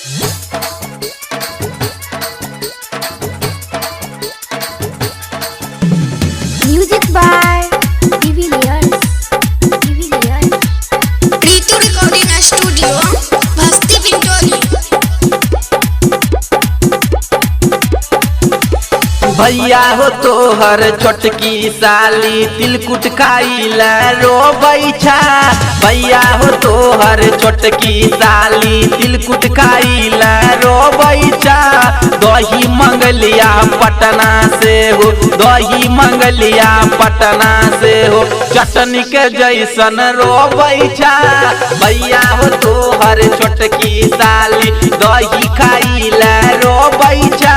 Music by Divilliers. Ritu Recording Studio, Basti Vindoli. भैया हो तोहर छोटकी साली तिलकुट खाइला रोबैछा। भैया हो तोहर छोटकी साली तिलकुट खाइला रोबैछा। दही मंगलिया पटना से हो, दही मंगलिया पटना से हो, चटनी के जैसन रोबैछा। भैया हो तोहर छोटकी साली दही खाइला रोबैछा।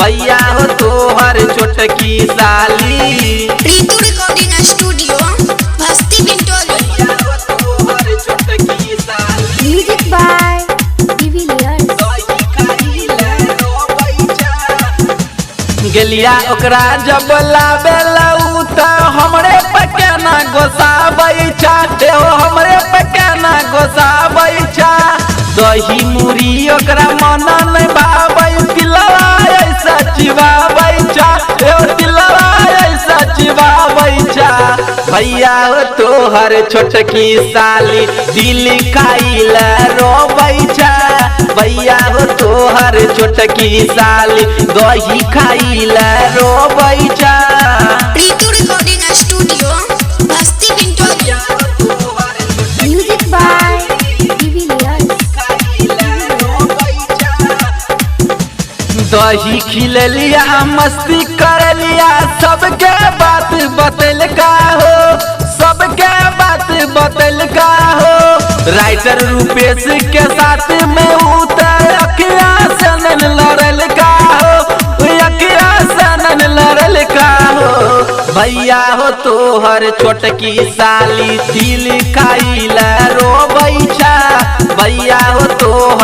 भैया हो तोहर छोटकी साली। Ritu Recording Studio, Basti Vindoli. Music by Divilliers. गेलिया ओकरा जब लाबेला उ त हमरे पकेना गोसाबैछा। एहो हमरे पकेना गोसाबैछा। दही मुरी ओकरा मन नहीं भाबै, तिलवा ऐसा चिबाबैछा। एहो तिलवा ऐसा चिबाबैछा। भैया हो तोहर छोटकी साली दिल खाइला रोबैछा। भैया हो तोहर छोटकी साली दही खाइला रोबैछा। Ritu Recording Studio, Basti Vindoli. Music by Divilliers. दही खिललिया मस्ती करलिया, सबके बात बतल का हो, सबके बात बतल का हो। राइटर रूपेश के साथ में उतर अखिया सनन लड़ल का हो, अखिया सनन लड़ल का हो। भैया हो तोहर छोटकी साली तिल खाइला रोबैछा। भैया हो तोहर